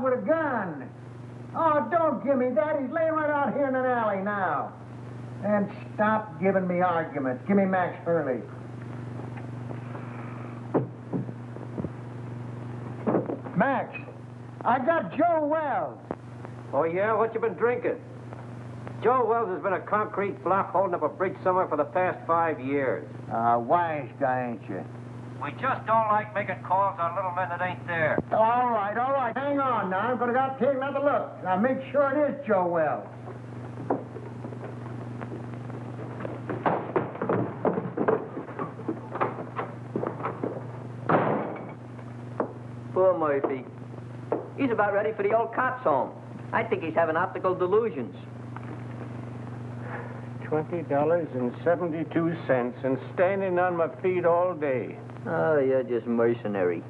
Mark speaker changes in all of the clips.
Speaker 1: out with a gun. Oh, don't give me that. He's laying right out here in an alley now. And stop giving me arguments. Give me Max Hurley. Max, I got Joe Wells.
Speaker 2: Oh, yeah? What you been drinking? Joe Wells has been a concrete block holding up a bridge somewhere for the past 5 years.
Speaker 1: Wise guy, ain't you?
Speaker 2: We just don't like making calls on little men that ain't there.
Speaker 1: All right. Hang on now. I'm going to take another look. Now, make sure it is Joe Wells.
Speaker 3: Poor Murphy. He's about ready for the old cops' home. I think he's having optical delusions.
Speaker 4: $20.72 and standing on my feet all day.
Speaker 3: Oh, you're just mercenary.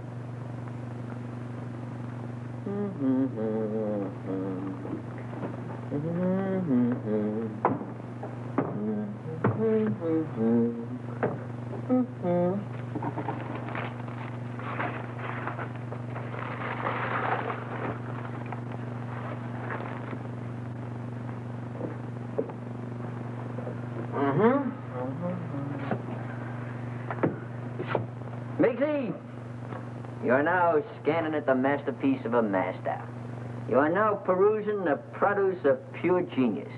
Speaker 3: Miggsy, you're now scanning at the masterpiece of a master. You are now perusing the produce of pure genius.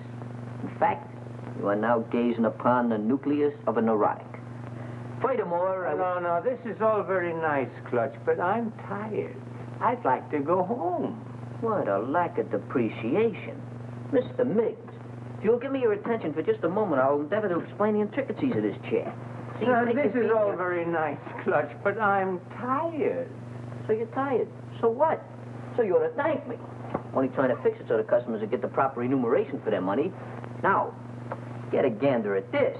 Speaker 3: In fact, you are now gazing upon the nucleus of a neurotic. Furthermore,
Speaker 4: No, this is all very nice, Clutch, but I'm tired. I'd like to go home.
Speaker 3: What a lack of depreciation. Mr. Miggs, if you'll give me your attention for just a moment, I'll endeavor to explain the intricacies of this chair. See,
Speaker 4: This is all very nice, Clutch, but I'm tired.
Speaker 3: So you're tired. So what? So you ought to thank me. Only trying to fix it so the customers will get the proper remuneration for their money. Now, get a gander at this.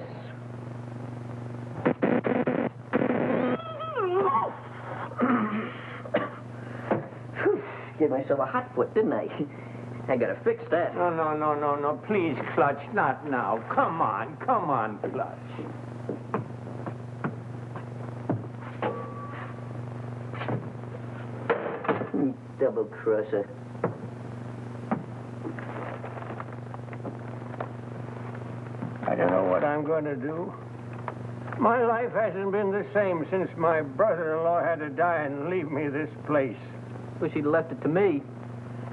Speaker 3: Gave myself a hot foot, didn't I? I gotta fix that.
Speaker 4: No, please, Clutch, not now. Come on, Clutch.
Speaker 3: Double crosser.
Speaker 4: I don't know what I'm going to do. My life hasn't been the same since my brother-in-law had to die and leave me this place.
Speaker 3: Wish he'd left it to me.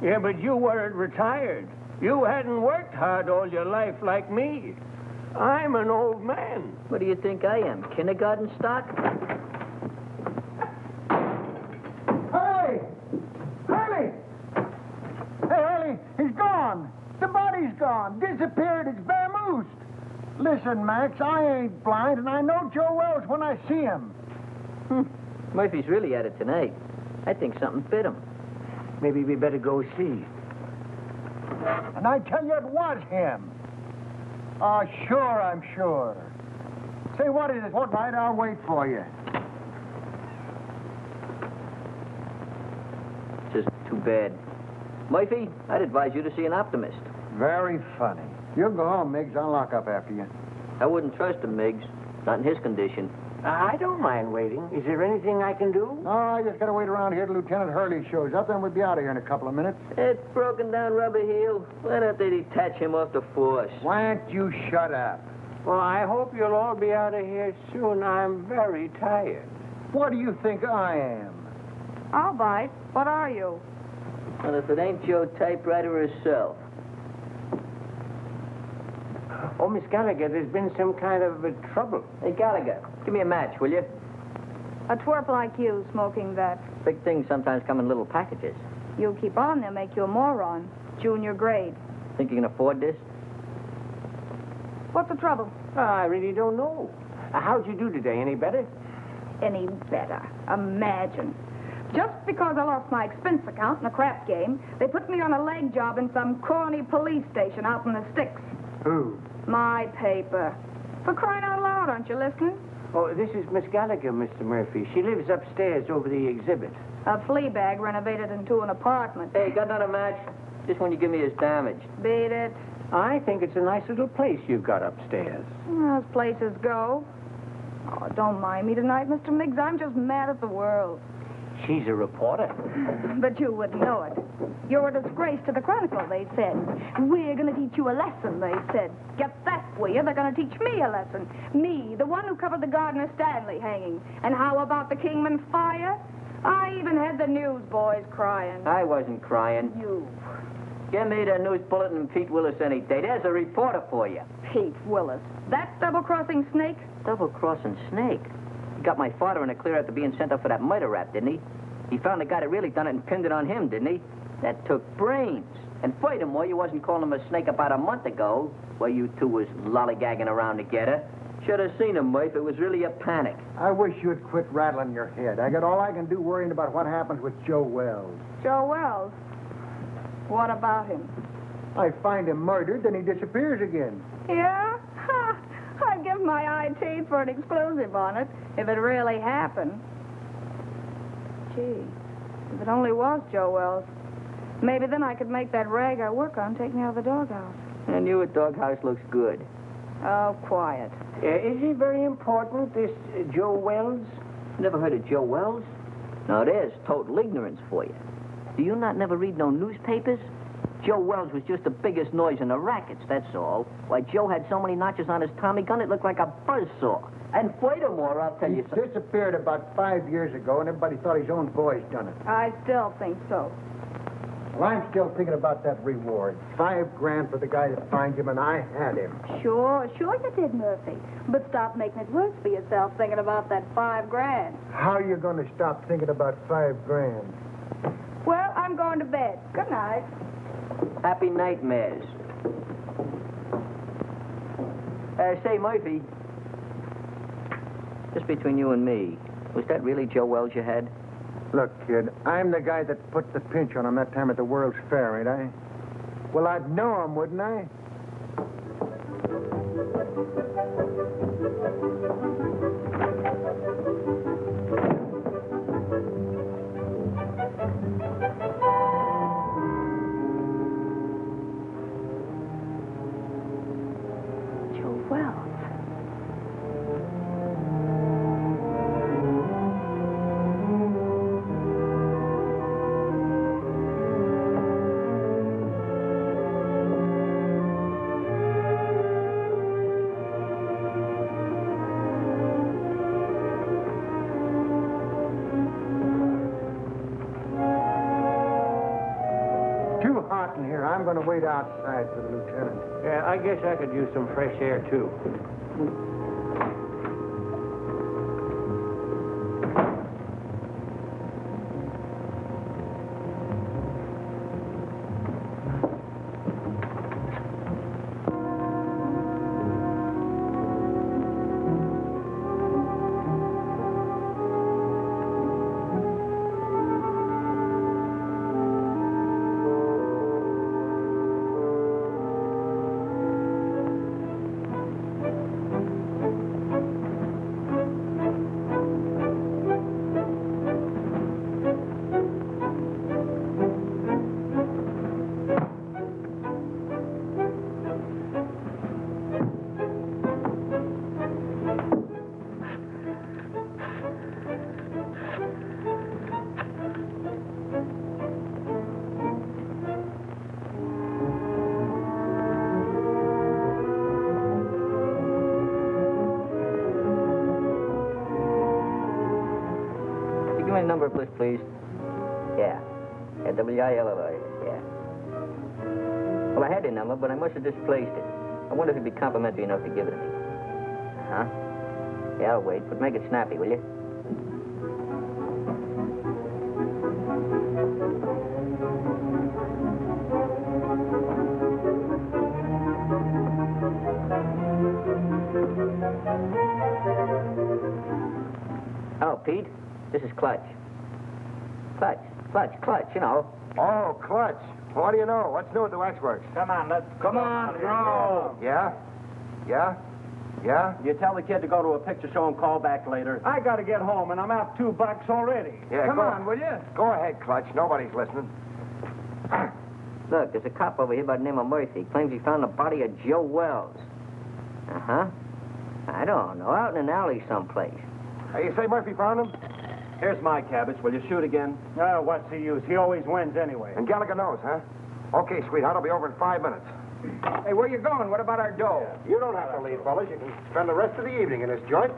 Speaker 4: Yeah, but you weren't retired. You hadn't worked hard all your life like me. I'm an old man.
Speaker 3: What do you think I am, kindergarten stock?
Speaker 1: Hurley! Hey, Hurley, he's gone. The body's gone. Disappeared. It's vamoosed. Listen, Max, I ain't blind, and I know Joe Wells when I see him.
Speaker 3: Murphy's really at it tonight. I think something bit him.
Speaker 4: Maybe we better go see.
Speaker 1: And I tell you, it was him. Oh, sure, I'm sure. Say, what is it? What night? I'll wait for you.
Speaker 3: Just too bad. Murphy, I'd advise you to see an optimist.
Speaker 1: Very funny. You'll go home, Miggs. I'll lock up after you.
Speaker 3: I wouldn't trust him, Miggs. Not in his condition.
Speaker 4: I don't mind waiting. Is there anything I can do?
Speaker 1: No, I just gotta wait around here till Lieutenant Hurley shows up, then we'll be out of here in a couple of minutes.
Speaker 3: That broken down rubber heel. Why don't they detach him off the force?
Speaker 1: Why don't you shut up?
Speaker 4: Well, I hope you'll all be out of here soon. I'm very tired.
Speaker 1: What do you think I am?
Speaker 5: All right. What are you?
Speaker 3: And if it ain't your typewriter herself.
Speaker 4: Oh, Miss Gallagher, there's been some kind of trouble.
Speaker 3: Hey, Gallagher, give me a match, will you?
Speaker 5: A twerp like you smoking that.
Speaker 3: Big things sometimes come in little packages.
Speaker 5: You keep on, they'll make you a moron. Junior grade.
Speaker 3: Think you can afford this?
Speaker 5: What's the trouble?
Speaker 4: I really don't know. How'd you do today? Any better?
Speaker 5: Any better. Imagine. Just because I lost my expense account in a crap game, they put me on a leg job in some corny police station out in the sticks.
Speaker 1: Who?
Speaker 5: My paper. For crying out loud, aren't you listening?
Speaker 4: Oh, this is Miss Gallagher, Mr. Murphy. She lives upstairs over the exhibit.
Speaker 5: A flea bag renovated into an apartment.
Speaker 3: Hey, got another match? Just when you give me his damage.
Speaker 5: Beat it.
Speaker 4: I think it's a nice little place you've got upstairs.
Speaker 5: As places go. Oh, don't mind me tonight, Mr. Miggs. I'm just mad at the world.
Speaker 6: She's a reporter.
Speaker 5: But you wouldn't know it. You're a disgrace to the Chronicle, they said. We're going to teach you a lesson, they said. Get that, will you? They're going to teach me a lesson. Me, the one who covered the Gardner Stanley hanging. And how about the Kingman fire? I even had the newsboys crying.
Speaker 3: I wasn't crying.
Speaker 5: You.
Speaker 3: Give me the news bulletin and Pete Willis any day. There's a reporter for you.
Speaker 5: Pete Willis. That double-crossing snake?
Speaker 3: Double-crossing snake? He got my father in a clear after being sent up for that murder rap, didn't he? He found the guy that really done it and pinned it on him, didn't he? That took brains. And furthermore, you wasn't calling him a snake about a month ago, while you two was lollygagging around together. Should have seen him, Murph. It was really a panic.
Speaker 1: I wish you'd quit rattling your head. I got all I can do worrying about what happens with Joe Wells.
Speaker 5: Joe Wells? What about him?
Speaker 1: I find him murdered, then he disappears again.
Speaker 5: Yeah? Ha! I'd give my eye teeth for an explosive on it, if it really happened. Gee, if it only was Joe Wells, maybe then I could make that rag I work on take me out of the doghouse.
Speaker 3: And you at doghouse looks good.
Speaker 5: Oh, quiet.
Speaker 6: Is he very important, this Joe Wells?
Speaker 3: Never heard of Joe Wells? Now, there's total ignorance for you. Do you not never read no newspapers? Joe Wells was just the biggest noise in the rackets, that's all. Why, Joe had so many notches on his Tommy gun, it looked like a buzzsaw. And furthermore, I'll tell
Speaker 1: He
Speaker 3: you something.
Speaker 1: disappeared about 5 years ago, and everybody thought his own boys done it.
Speaker 5: I still think so.
Speaker 1: Well, I'm still thinking about that reward. $5 for the guy that finds him, and I had him.
Speaker 5: Sure you did, Murphy. But stop making it worse for yourself thinking about that $5,000.
Speaker 1: How are you going to stop thinking about $5,000?
Speaker 5: Well, I'm going to bed. Good night.
Speaker 3: Happy nightmares. Say, Murphy. Just between you and me, was that really Joe Wells you had?
Speaker 1: Look, kid, I'm the guy that put the pinch on him that time at the World's Fair, ain't I? Well, I'd know him, wouldn't I?
Speaker 5: Joe Wells.
Speaker 1: Too hot in here. I'm going to wait outside for the lieutenant.
Speaker 4: Yeah, I guess I could use some fresh air, too.
Speaker 3: Give me a number of list, please. Yeah. Yeah, W-I-L-L-I. Yeah. Well, I had the number, but I must have displaced it. I wonder if it'd be complimentary enough to give it to me. Uh-huh. Yeah, I'll wait, but make it snappy, will you? Oh, Pete, this is Clutch. Clutch, you know.
Speaker 7: Oh, Clutch. What do you know? What's new at the waxworks?
Speaker 6: Come on, throw.
Speaker 7: Yeah?
Speaker 6: You tell the kid to go to a picture show and call back later.
Speaker 4: I got to get home, and I'm out $2 already.
Speaker 7: Yeah,
Speaker 4: Come
Speaker 7: go
Speaker 4: on, will you?
Speaker 7: Go ahead, Clutch. Nobody's listening.
Speaker 3: Look, there's a cop over here by the name of Murphy. Claims he found the body of Joe Wells. Uh-huh. I don't know, out in an alley someplace.
Speaker 7: Hey, you say Murphy found him?
Speaker 2: Here's my cabbage. Will you shoot again?
Speaker 4: Oh, what's the use? He always wins anyway.
Speaker 7: And Gallagher knows, huh? Okay, sweetheart, I'll be over in 5 minutes. Hey, where you going? What about our dough? You don't have to leave, fellas. You can spend the rest of the evening in this joint.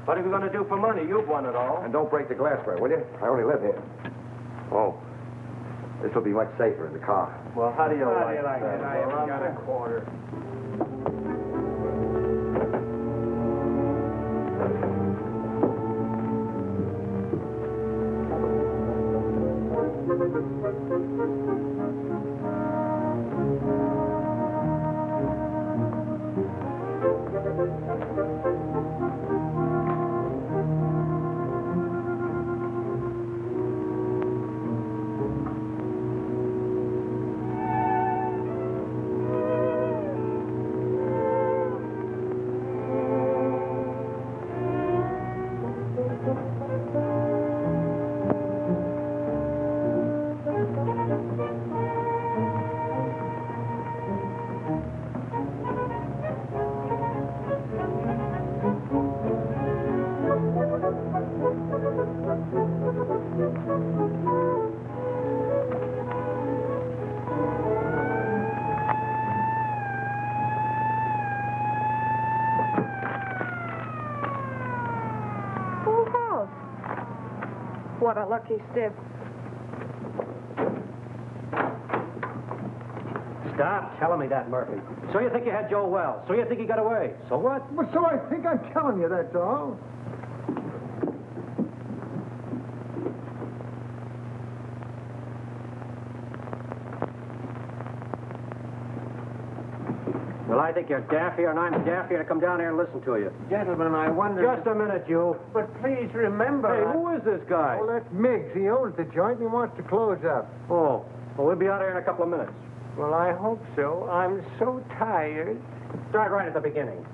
Speaker 2: What are we going to do for money? You've won it all.
Speaker 7: And don't break the glassware, will you? I only live here. Oh, this will be much safer in the car.
Speaker 2: Well, how do you like
Speaker 4: it? I haven't got a quarter.
Speaker 5: What a lucky stiff.
Speaker 2: Stop telling me that, Murphy. So you think you had Joe Wells. So you think he got away. So what?
Speaker 1: Well, so I think I'm telling you, that's all.
Speaker 2: Well, I think you're daffier and I'm daffier to come down here and listen to you.
Speaker 4: Gentlemen, I wonder...
Speaker 2: Just a minute, you.
Speaker 4: But please remember...
Speaker 2: Hey, who is this guy?
Speaker 1: Well, that's Miggs. He owns the joint and he wants to close up.
Speaker 2: Oh, well, we'll be out here in a couple of minutes.
Speaker 4: Well, I hope so. I'm so tired.
Speaker 2: Start right at the beginning.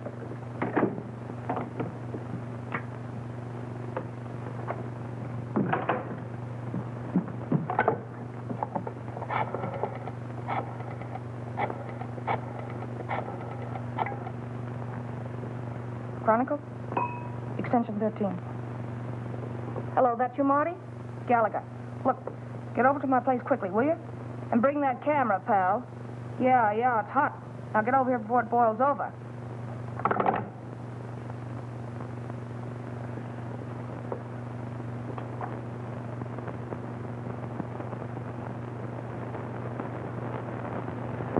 Speaker 5: Chronicle? Extension 13. Hello, that you, Marty? Gallagher. Look, get over to my place quickly, will you? And bring that camera, pal. Yeah, it's hot. Now get over here before it boils over.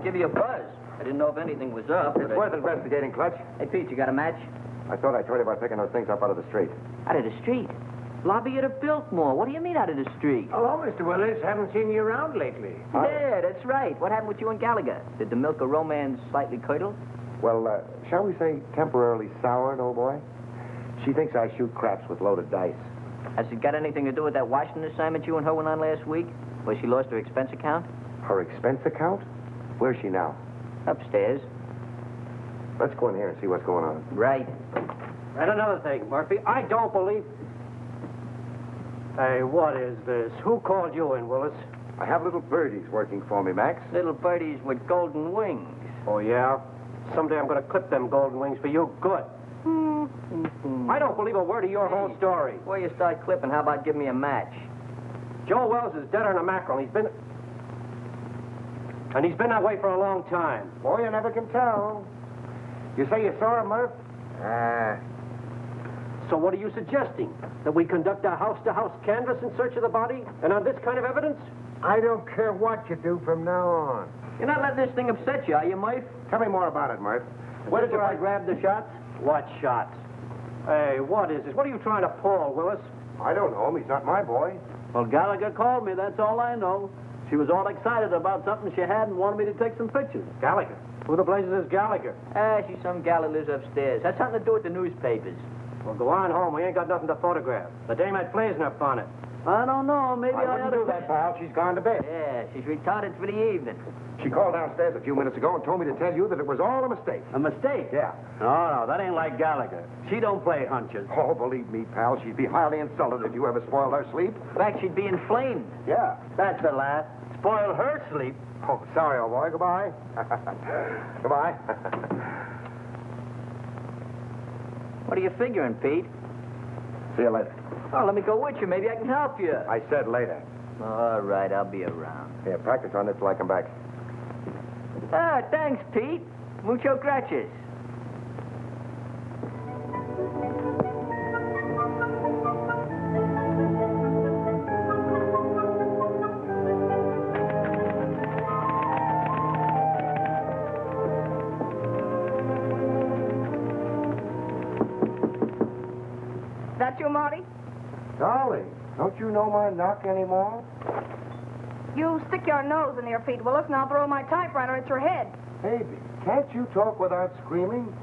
Speaker 3: Give you a buzz. I didn't know if anything was up.
Speaker 7: It's worth investigating, Clutch.
Speaker 3: Hey, Pete, you got a match?
Speaker 7: I thought I told you about picking those things up out of the street.
Speaker 3: Out of the street? Lobby at a Biltmore. What do you mean out of the street?
Speaker 4: Hello, Mr. Willis. Haven't seen you around lately.
Speaker 3: Yeah, that's right. What happened with you and Gallagher? Did the milk of romance slightly curdle?
Speaker 7: Well, shall we say temporarily soured, old boy? She thinks I shoot craps with loaded dice.
Speaker 3: Has it got anything to do with that Washington assignment you and her went on last week? Where she lost her expense account?
Speaker 7: Her expense account? Where's she now?
Speaker 3: Upstairs.
Speaker 7: Let's go in here and see what's going on.
Speaker 3: Right.
Speaker 2: And another thing, Murphy, I don't believe... Hey, what is this? Who called you in, Willis?
Speaker 7: I have little birdies working for me, Max.
Speaker 3: Little birdies with golden wings.
Speaker 2: Oh, yeah? Someday I'm going to clip them golden wings for you good. I don't believe a word of your whole story.
Speaker 3: Before you start clipping, how about give me a match?
Speaker 2: Joe Wells is deader than a mackerel. He's been that way for a long time.
Speaker 7: Boy, you never can tell. You say you saw him, Murph?
Speaker 2: So what are you suggesting? That we conduct a house-to-house canvass in search of the body? And on this kind of evidence?
Speaker 1: I don't care what you do from now on.
Speaker 3: You're not letting this thing upset you, are you, Murph?
Speaker 7: Tell me more about it, Murph.
Speaker 2: Where did I grab the shots? What shots? Hey, what is this? What are you trying to pull, Willis?
Speaker 7: I don't know him. He's not my boy.
Speaker 8: Well, Gallagher called me, that's all I know. She was all excited about something she had and wanted me to take some pictures.
Speaker 2: Gallagher? Who the blazes is Gallagher?
Speaker 3: She's some gal that lives upstairs. Has something to do with the newspapers.
Speaker 2: Well, go on home. We ain't got nothing to photograph. The dame had blazing up on it.
Speaker 8: I don't know, maybe I
Speaker 7: wouldn't
Speaker 8: ought to...
Speaker 7: do that, pal. She's gone to bed.
Speaker 3: Yeah, she's retarded for the evening.
Speaker 7: She called downstairs a few minutes ago and told me to tell you that it was all a mistake.
Speaker 8: A mistake?
Speaker 7: Yeah.
Speaker 8: No, that ain't like Gallagher. She don't play hunches.
Speaker 7: Oh, believe me, pal, she'd be highly insulted if you ever spoiled her sleep.
Speaker 3: In fact, she'd be inflamed.
Speaker 7: Yeah.
Speaker 8: That's the last. Spoil her sleep.
Speaker 7: Oh, sorry, old boy. Goodbye. Goodbye.
Speaker 3: What are you figuring, Pete?
Speaker 7: See you later.
Speaker 3: Oh, let me go with you. Maybe I can help you.
Speaker 7: I said later.
Speaker 3: All right, I'll be around.
Speaker 7: Here, practice on this till I come back.
Speaker 3: Ah, thanks, Pete. Mucho gracias.
Speaker 5: That you, Marty?
Speaker 7: Darling, don't you know my knock anymore?
Speaker 5: You stick your nose in here, Pete Willis, and I'll throw my typewriter at your head.
Speaker 7: Baby, can't you talk without screaming?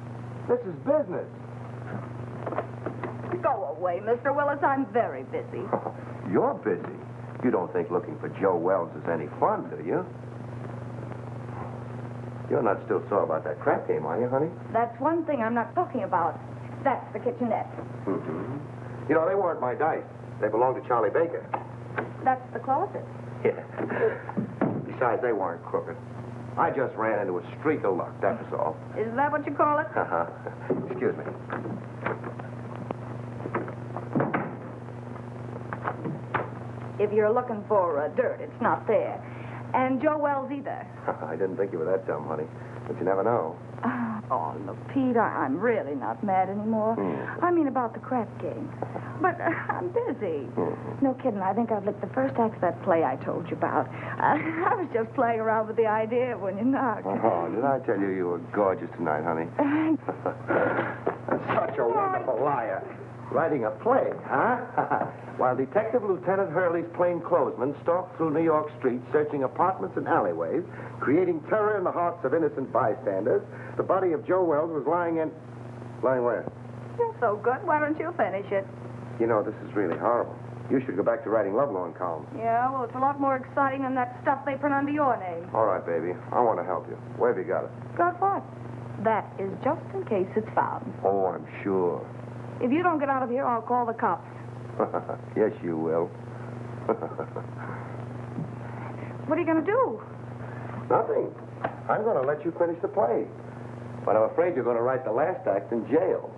Speaker 7: This is business.
Speaker 5: Go away, Mr. Willis. I'm very busy.
Speaker 7: You're busy. You don't think looking for Joe Wells is any fun, do you? You're not still sore about that crap game, are you, honey?
Speaker 5: That's one thing I'm not talking about. That's the kitchenette.
Speaker 7: Mm-hmm. You know, they weren't my dice. They belonged to Charlie Baker.
Speaker 5: That's the closet.
Speaker 7: Yeah. Besides, they weren't crooked. I just ran into a streak of luck, that was all.
Speaker 5: Is that what you call it?
Speaker 7: Uh-huh. Excuse me.
Speaker 5: If you're looking for dirt, it's not there. And Joe Wells either.
Speaker 7: I didn't think you were that dumb, honey. But you never know.
Speaker 5: Oh, look, Pete, I'm really not mad anymore. I mean about the crap game. But I'm busy. No kidding, I think I've licked the first act of that play I told you about. I was just playing around with the idea when you knocked.
Speaker 7: Oh, did I tell you you were gorgeous tonight, honey? Such a wonderful liar. Writing a play, huh? While Detective Lieutenant Hurley's plainclothesmen stalked through New York streets, searching apartments and alleyways, creating terror in the hearts of innocent bystanders, the body of Joe Wells was lying in... Lying where?
Speaker 5: You're so good. Why don't you finish it?
Speaker 7: You know, this is really horrible. You should go back to writing lovelorn columns.
Speaker 5: Yeah, well, it's a lot more exciting than that stuff they print under your name.
Speaker 7: All right, baby. I want to help you. Where have you got it?
Speaker 5: Got what? That is just in case it's found.
Speaker 7: Oh, I'm sure.
Speaker 5: If you don't get out of here, I'll call the cops.
Speaker 7: Yes, you will.
Speaker 5: What are you going to do?
Speaker 7: Nothing. I'm going to let you finish the play. But I'm afraid you're going to write the last act in jail.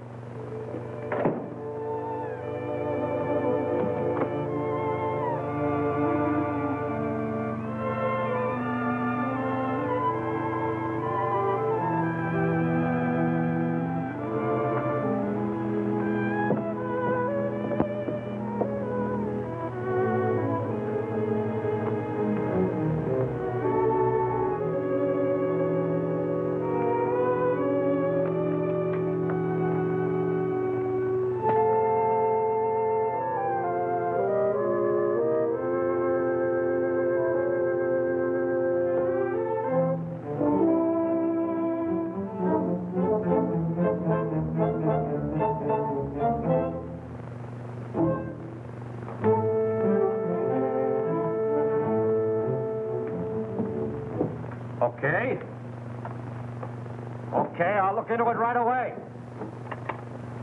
Speaker 2: Okay, I'll look into it right away.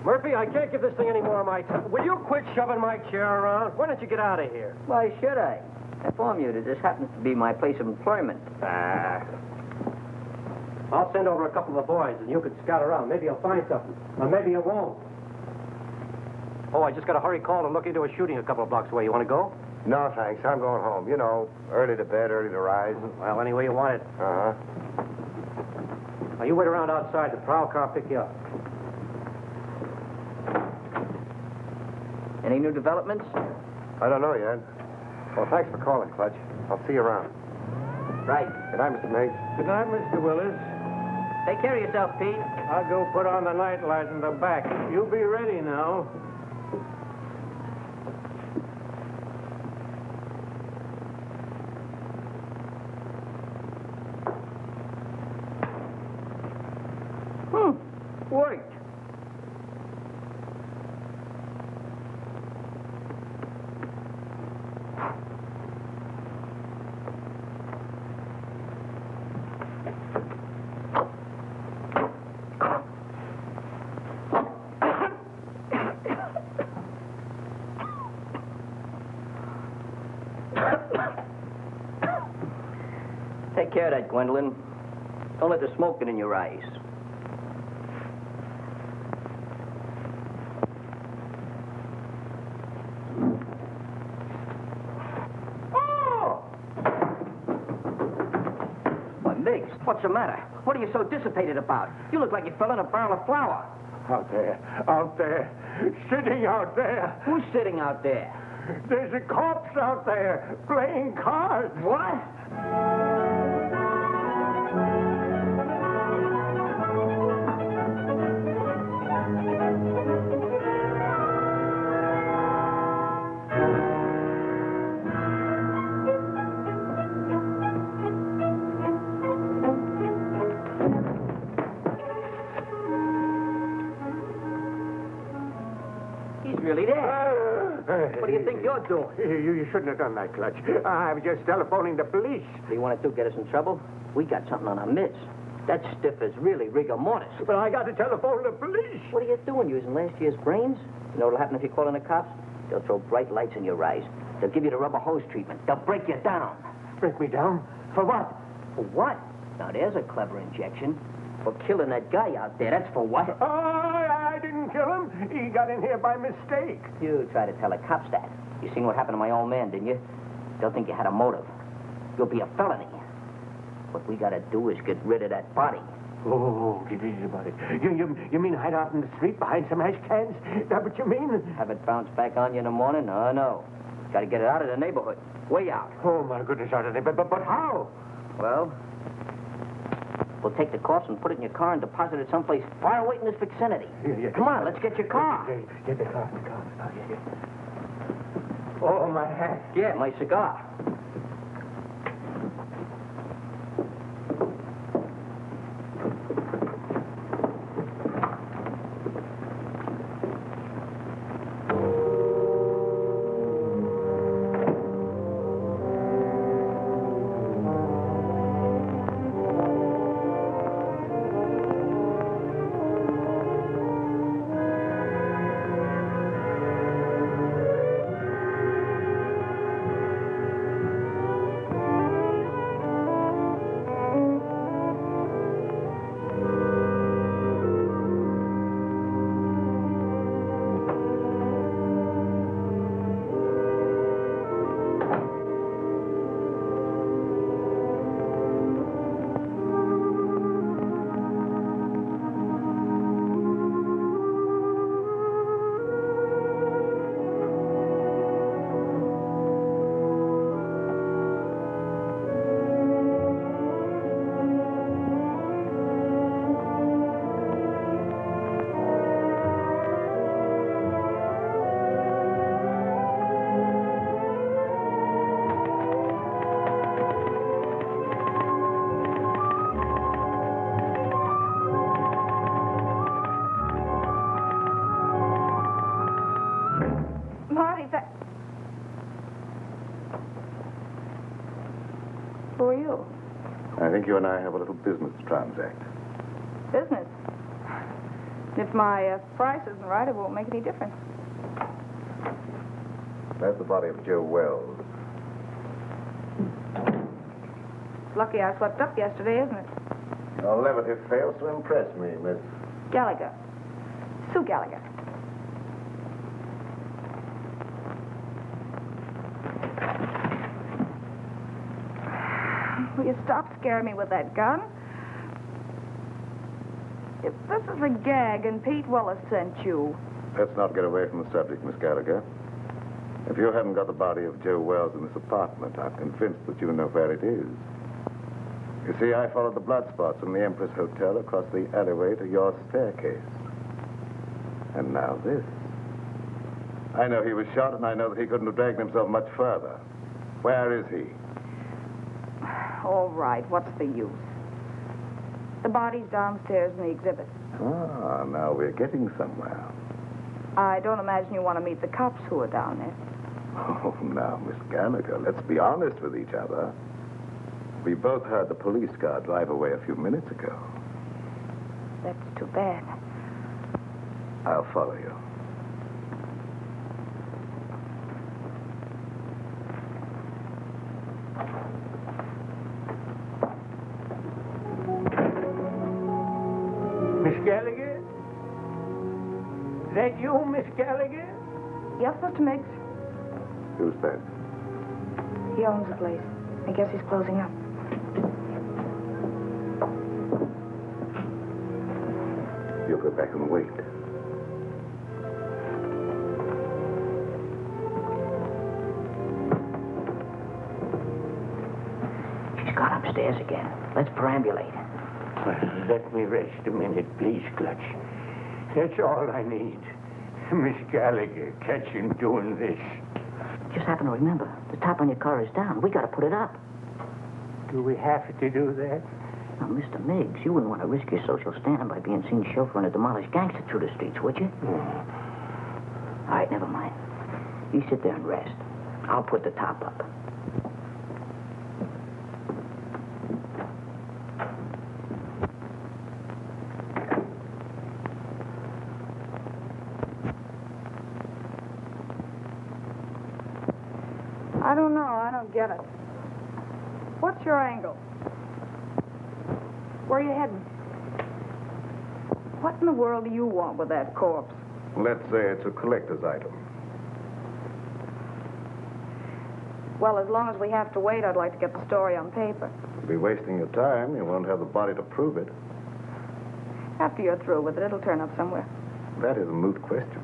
Speaker 2: Murphy, I can't give this thing any more of my time. Will you quit shoving my chair around? Why don't you get out of here?
Speaker 3: Why should I? I inform you that this happens to be my place of employment.
Speaker 2: I'll send over a couple of boys, and you can scout around. Maybe you'll find something. Or maybe you won't. Oh, I just got a hurry call to look into a shooting a couple of blocks away. You want to go?
Speaker 7: No, thanks. I'm going home. You know, early to bed, early to rise.
Speaker 2: Well, any way you want it.
Speaker 7: Uh-huh.
Speaker 2: Now, you wait around outside. The prowl car will pick you up.
Speaker 3: Any new developments?
Speaker 7: I don't know yet. Well, thanks for calling, Clutch. I'll see you around.
Speaker 3: Right.
Speaker 7: Good night, Mr. Miggs.
Speaker 4: Good night, Mr. Willis.
Speaker 3: Take care of yourself, Pete.
Speaker 4: I'll go put on the night light in the back. You be ready now.
Speaker 3: Worked. Take care of that, Gwendolyn. Don't let the smoke get in your eyes. matter? What are you so dissipated about? You look like you fell in a barrel of flour.
Speaker 4: Out there, sitting out there.
Speaker 3: Who's sitting out there?
Speaker 4: There's a corpse out there playing cards.
Speaker 3: What? Really there. What do you think you're doing?
Speaker 4: You shouldn't have done that, Clutch. I was just telephoning the police.
Speaker 3: What do you want to do, get us in trouble? We got something on our midst. That stiff is really rigor mortis.
Speaker 4: But I got to telephone the police.
Speaker 3: What are you doing, using last year's brains? You know what'll happen if you call in the cops? They'll throw bright lights in your eyes. They'll give you the rubber hose treatment. They'll break you down.
Speaker 4: Break me down? For what?
Speaker 3: For what? Now, there's a clever injection. For killing that guy out there. That's for what?
Speaker 4: Oh, I didn't kill him. He got in here by mistake.
Speaker 3: You try to tell the cops that. You seen what happened to my old man, didn't you? They'll think you had a motive. You'll be a felony. What we gotta do is get rid of that body.
Speaker 4: Oh, get easy about it. You mean hide out in the street behind some ash cans? Is that what you mean?
Speaker 3: Have it bounce back on you in the morning? Oh, no. Gotta get it out of the neighborhood. Way out.
Speaker 4: Oh, my goodness, out of there. But how?
Speaker 3: Well, we'll take the corpse and put it in your car and deposit it someplace far away in this vicinity.
Speaker 4: Yeah.
Speaker 3: Come on, let's get your car.
Speaker 4: Get the car. Oh, yeah. Oh, my hat.
Speaker 3: Yeah, my cigar.
Speaker 5: Who are you?
Speaker 7: I think you and I have a little business to transact.
Speaker 5: Business. If my price isn't right, it won't make any difference.
Speaker 7: That's the body of Joe Wells.
Speaker 5: It's lucky I slept up yesterday, isn't it?
Speaker 7: Your levity fails to impress me, Miss...
Speaker 5: Gallagher. Sue Gallagher. Will you stop scaring me with that gun? If this is a gag and Pete Willis sent you...
Speaker 7: Let's not get away from the subject, Miss Gallagher. If you haven't got the body of Joe Wells in this apartment, I'm convinced that you know where it is. You see, I followed the blood spots from the Empress Hotel across the alleyway to your staircase. And now this. I know he was shot, and I know that he couldn't have dragged himself much further. Where is he?
Speaker 5: All right, what's the use? The body's downstairs in the exhibit.
Speaker 7: Ah, now we're getting somewhere.
Speaker 5: I don't imagine you want to meet the cops who are down there.
Speaker 7: Oh, now, Miss Gallagher, let's be honest with each other. We both heard the police car drive away a few minutes ago.
Speaker 5: That's too bad.
Speaker 7: I'll follow you.
Speaker 4: Miss Gallagher? Is that you, Miss Gallagher?
Speaker 5: Yes, Mr. Miggs.
Speaker 7: Who's that?
Speaker 5: He owns the place. I guess he's closing up.
Speaker 7: go back and wait.
Speaker 3: She's gone upstairs again. Let's perambulate.
Speaker 4: Well, let me rest a minute, please, Clutch. That's all I need. Miss Gallagher, catch him doing this.
Speaker 3: Just happen to remember, the top on your car is down. We got to put it up.
Speaker 4: Do we have to do that?
Speaker 3: Now, Mr. Miggs, you wouldn't want to risk your social standing by being seen chauffeuring a demolished gangster through the streets, would you? All right, never mind. You sit there and rest. I'll put the top up.
Speaker 5: I don't know. I don't get it. What's your angle? Where are you heading? What in the world do you want with that corpse?
Speaker 7: Let's say it's a collector's item.
Speaker 5: Well, as long as we have to wait, I'd like to get the story on paper.
Speaker 7: You'll be wasting your time. You won't have the body to prove it.
Speaker 5: After you're through with it, it'll turn up somewhere.
Speaker 7: That is a moot question.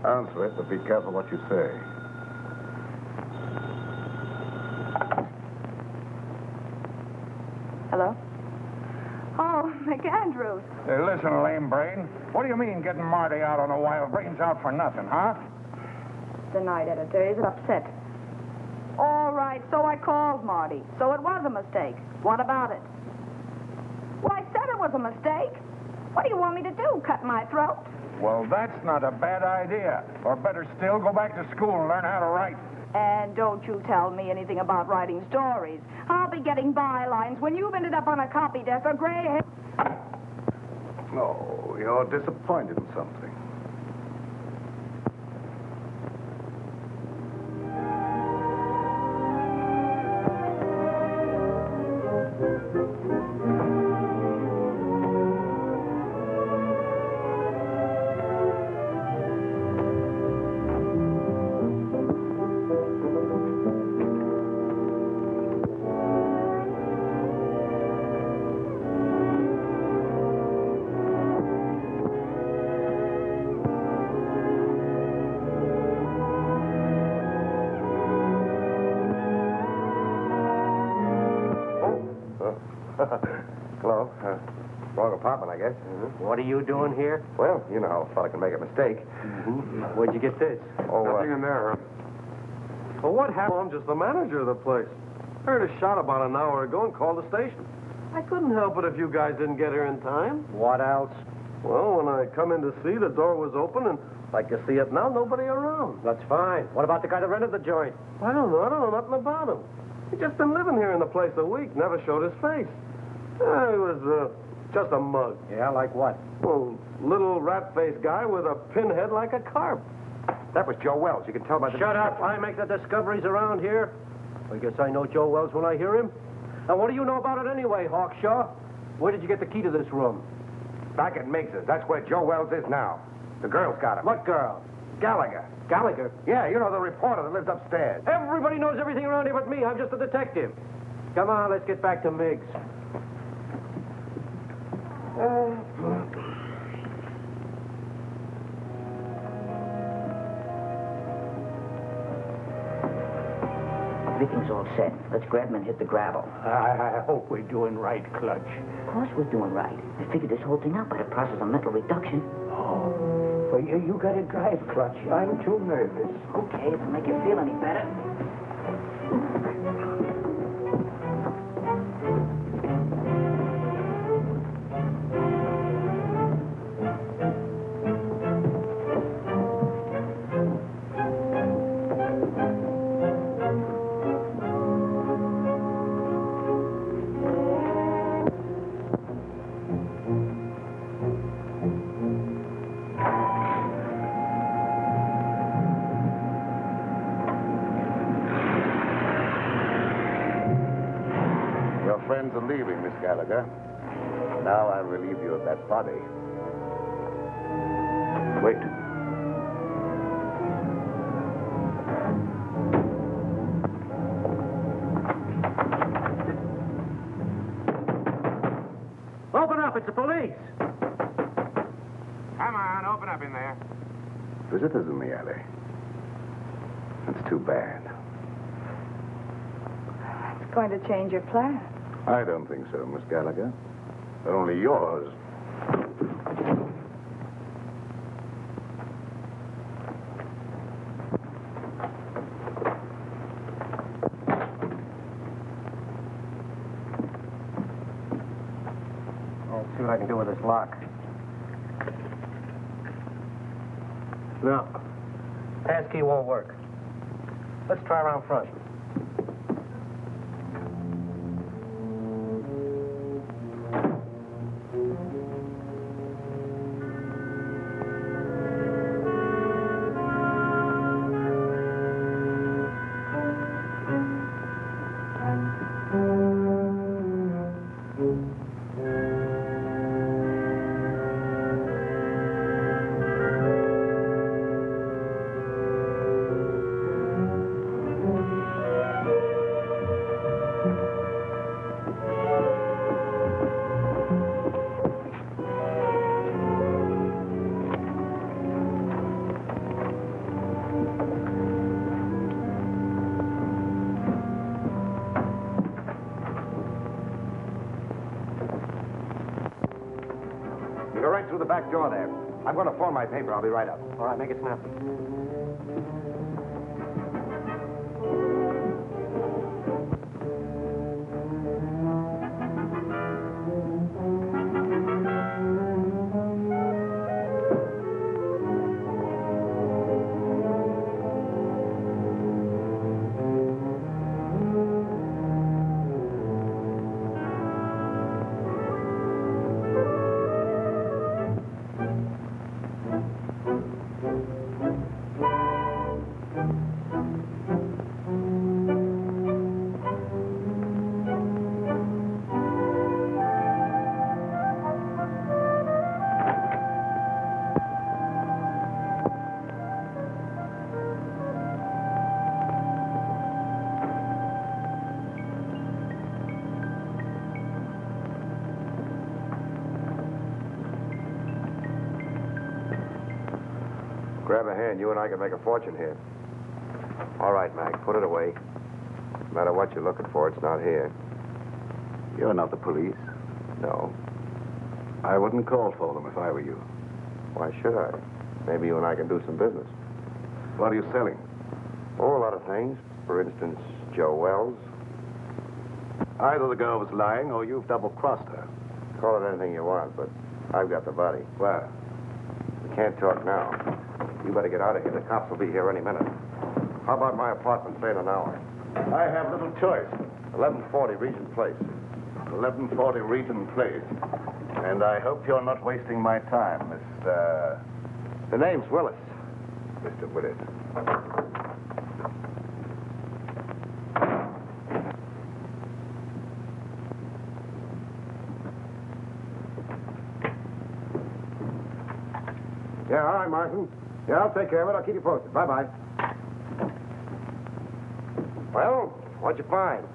Speaker 7: Answer it, but be careful what you say.
Speaker 5: Hello? Oh, McAndrews.
Speaker 1: Hey, listen, lame brain. What do you mean getting Marty out on a wild brains out for nothing, huh?
Speaker 5: The night editor. Is it upset? All right, so I called Marty. So it was a mistake. What about it? Well, I said it was a mistake. What do you want me to do, cut my throat?
Speaker 1: Well, that's not a bad idea. Or better still, go back to school and learn how to write.
Speaker 5: And don't you tell me anything about writing stories. I'll be getting bylines when you've ended up on a copy desk or gray hair.
Speaker 7: Oh, you're disappointed in something. Hello. Wrong apartment, I guess.
Speaker 2: What are you doing here?
Speaker 7: Well, you know how a fella can make a mistake.
Speaker 2: Where'd you get this?
Speaker 7: Oh,
Speaker 9: Nothing in there. Well, what happened? I'm just the manager of the place. Heard a shot about an hour ago and called the station. I couldn't help it if you guys didn't get here in time.
Speaker 2: What else?
Speaker 9: Well, when I come in to see, the door was open, and like you see it now, nobody around.
Speaker 2: That's fine. What about the guy that rented the joint?
Speaker 9: I don't know nothing about him. He's just been living here in the place a week, never showed his face. He was just a mug.
Speaker 2: Yeah, like what?
Speaker 9: Well, little rat-faced guy with a pinhead like a carp.
Speaker 7: that was Joe Wells. You can tell by the...
Speaker 2: Shut up. I make the discoveries around here. I guess I know Joe Wells when I hear him. Now, what do you know about it anyway, Hawkshaw? Where did you get the key to this room?
Speaker 7: Back at Miggs's. That's where Joe Wells is now. The girl's got him.
Speaker 2: What girl?
Speaker 7: Gallagher.
Speaker 2: Gallagher?
Speaker 7: Yeah, you know, the reporter that lives upstairs.
Speaker 2: Everybody knows everything around here but me. I'm just a detective. Come on, let's get back to Miggs.
Speaker 3: Everything's all set. Let's grab him and hit the gravel.
Speaker 4: I hope we're doing right, Clutch.
Speaker 3: Of course we're doing right. I figured this whole thing out by the process of mental reduction.
Speaker 6: Oh, well, you got to drive, Clutch. I'm too nervous.
Speaker 3: Okay, if it'll make you feel any better.
Speaker 7: Friends are leaving, Miss Gallagher. Now I'll relieve you of that body. Wait.
Speaker 2: It's the police.
Speaker 10: Come on, open up in there.
Speaker 7: Visitors in the alley. That's too bad.
Speaker 5: It's going to change your plan.
Speaker 7: I don't think so, Miss Gallagher. Only yours.
Speaker 2: I'll see what I can do with this lock. No. Passkey won't work. Let's try around front.
Speaker 7: You go right through the back door there. I'm going to phone my paper. I'll be right up.
Speaker 2: All right, make it snappy.
Speaker 7: Grab a hand. You and I can make a fortune here. All right, Mac. Put it away. No matter what you're looking for, it's not here. You're not the police? No. I wouldn't call for them if I were you. Why should I? Maybe you and I can do some business. What are you selling? Oh, a lot of things. For instance, Joe Wells. Either the girl was lying or you've double-crossed her. Call it anything you want, but I've got the body. Where? We can't talk now. You better get out of here. The cops will be here any minute. How about my apartment, say in an hour? I have little choice. 1140 Regent Place. 1140 Regent Place. And I hope you're not wasting my time, Mr... The name's Willis. Mr. Willis. Yeah, all right, Martin. Yeah, I'll take care of it. I'll keep you posted. Bye-bye. Well, what'd you find?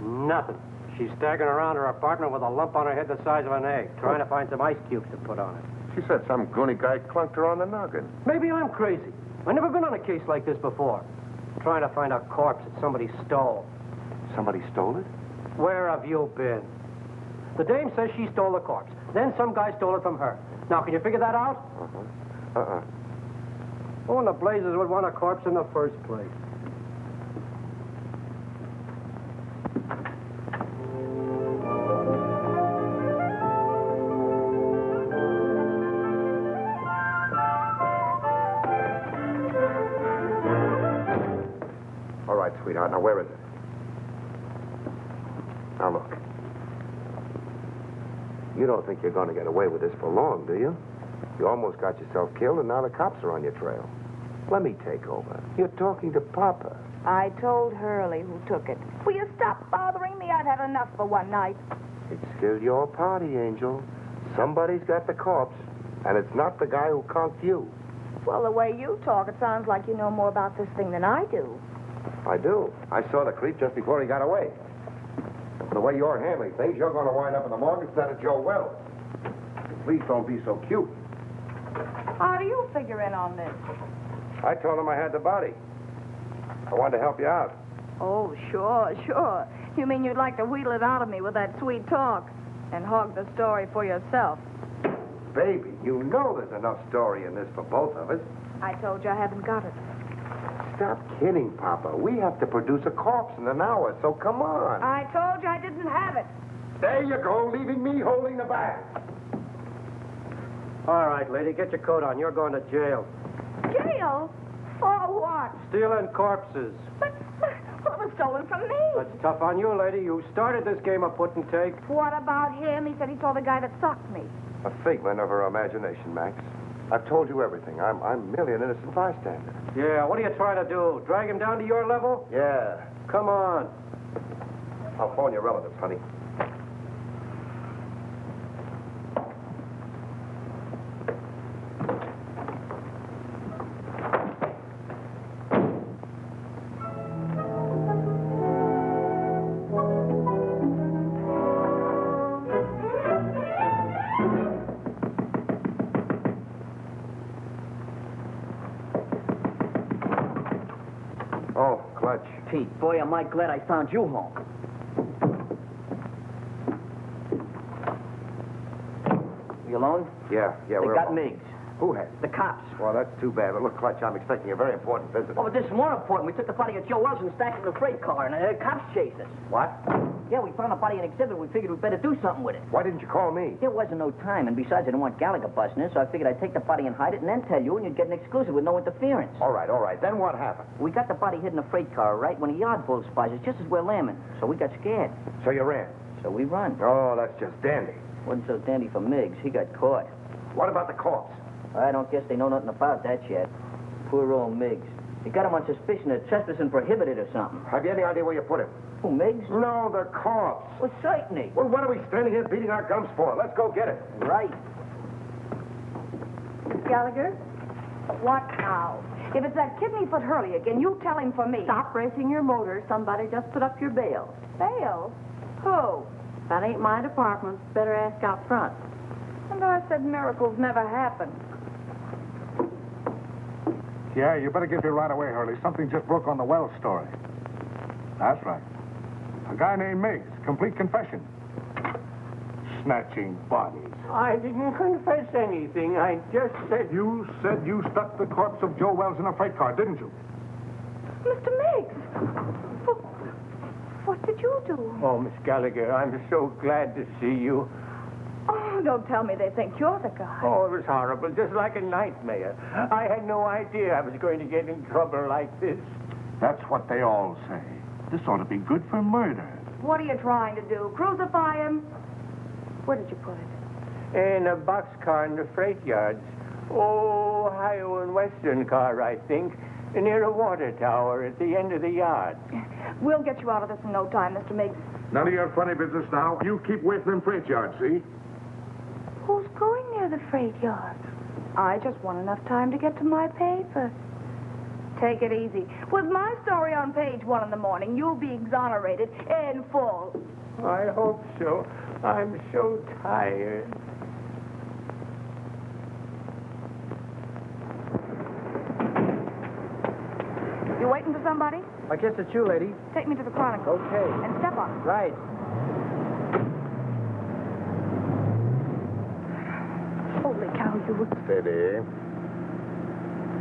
Speaker 2: Nothing. She's staggering around her apartment with a lump on her head the size of an egg, trying to find some ice cubes to put on it.
Speaker 7: She said some goony guy clunked her on the noggin.
Speaker 2: Maybe I'm crazy. I've never been on a case like this before. Trying to find a corpse that somebody stole.
Speaker 7: Somebody stole it?
Speaker 2: Where have you been? The dame says she stole the corpse. Then some guy stole it from her. Now, can you figure that out? Who in the blazes would want a corpse in the first place?
Speaker 7: All right, sweetheart. Now, where is it? Now, look. You don't think you're going to get away with this for long, do you? You almost got yourself killed, and now the cops are on your trail. Let me take over. You're talking to Papa.
Speaker 5: I told Hurley who took it. Will you stop bothering me? I've had enough for one night.
Speaker 7: It's still your party, Angel. Somebody's got the corpse, and it's not the guy who conked you.
Speaker 5: Well, the way you talk, it sounds like you know more about this thing than I do.
Speaker 7: I do. I saw the creep just before he got away. The way you're handling things, you're going to wind up in the morgue instead of Joe Wells. Please don't be so cute.
Speaker 5: How do you figure in on this?
Speaker 7: I told him I had the body. I wanted to help you out.
Speaker 5: Oh, sure, sure. You mean you'd like to wheedle it out of me with that sweet talk and hog the story for yourself?
Speaker 7: Baby, you know there's enough story in this for both of us.
Speaker 5: I told you I haven't got it.
Speaker 7: Stop kidding, Papa. We have to produce a corpse in an hour, so come on.
Speaker 5: I told you I didn't have it.
Speaker 7: There you go, leaving me holding the bag.
Speaker 2: All right, lady, get your coat on. You're going to jail.
Speaker 5: Jail? For what?
Speaker 2: Stealing corpses.
Speaker 5: But it was stolen from me.
Speaker 2: That's tough on you, lady. You started this game of put and take.
Speaker 5: What about him? He said he saw the guy that socked me.
Speaker 7: A figment of her imagination, Max. I've told you everything. I'm merely an innocent bystander.
Speaker 2: Yeah, what are you trying to do? Drag him down to your level?
Speaker 7: Yeah.
Speaker 2: Come on.
Speaker 7: I'll phone your relatives, honey. Oh, Clutch.
Speaker 10: Pete, boy, am I glad I found you home. You alone?
Speaker 7: Yeah,
Speaker 10: They
Speaker 7: we're
Speaker 10: got
Speaker 7: alone.
Speaker 10: Miggs.
Speaker 7: Who has?
Speaker 10: The cops.
Speaker 7: Well, that's too bad. But look, Clutch, I'm expecting a very important visit.
Speaker 10: Oh, but this is more important. We took the body of Joe Wells and stacked it in a freight car, and the cops chased us.
Speaker 7: What?
Speaker 10: Yeah, we found a body in exhibit. We figured we'd better do something with it.
Speaker 7: Why didn't you call me?
Speaker 10: There wasn't no time, and besides, I didn't want Gallagher busting in, so I figured I'd take the body and hide it and then tell you, and you'd get an exclusive with no interference.
Speaker 7: All right. Then what happened?
Speaker 10: We got the body hid in a freight car, right, when a yard bull spies us just as we're lambing. So we got scared.
Speaker 7: So you ran?
Speaker 10: So we run.
Speaker 7: Oh, that's just dandy.
Speaker 10: Wasn't so dandy for Miggs. He got caught.
Speaker 7: What about the corpse?
Speaker 10: I don't guess they know nothing about that yet. Poor old Miggs. They got him on suspicion of trespassing prohibited or something.
Speaker 7: Have you any idea where you put him?
Speaker 10: Who, Miggs?
Speaker 7: No, the corpse.
Speaker 10: Well, certainly.
Speaker 7: Well, what are we standing here beating our gums for? Let's go get it.
Speaker 10: Right.
Speaker 5: Gallagher? What now? If it's that kidney-foot Hurley again, you tell him for me.
Speaker 11: Stop racing your motor. Somebody just put up your bail.
Speaker 5: Bail? Who?
Speaker 11: That ain't my department. Better ask out front.
Speaker 5: And I said miracles never happen.
Speaker 12: Yeah, you better get here right away, Hurley. Something just broke on the Wells story. That's right. A guy named Miggs. Complete confession. Snatching bodies.
Speaker 4: I didn't confess anything. I just said...
Speaker 12: You said you stuck the corpse of Joe Wells in a freight car, didn't you?
Speaker 5: Mr. Miggs! What did you do?
Speaker 4: Oh, Miss Gallagher, I'm so glad to see you.
Speaker 5: Oh, don't tell me they think you're the guy.
Speaker 4: Oh, it was horrible, just like a nightmare. I had no idea I was going to get in trouble like this.
Speaker 12: That's what they all say. This ought to be good for murder.
Speaker 5: What are you trying to do? Crucify him? Where did you put it?
Speaker 4: In a boxcar in the freight yards. Oh, Ohio and Western car, I think. Near a water tower at the end of the yard.
Speaker 5: We'll get you out of this in no time, Mr. Miggs.
Speaker 12: None of your funny business now. You keep away from them freight yards, see?
Speaker 5: Who's going near the freight yard? I just want enough time to get to my paper. Take it easy. With my story on page 1 in the morning, you'll be exonerated in full.
Speaker 4: I hope so. I'm so tired.
Speaker 5: You waiting for somebody?
Speaker 2: I guess it's you, lady.
Speaker 5: Take me to the Chronicle.
Speaker 2: Okay.
Speaker 5: And step on.
Speaker 2: Right.
Speaker 5: Holy cow, you...
Speaker 12: Steady.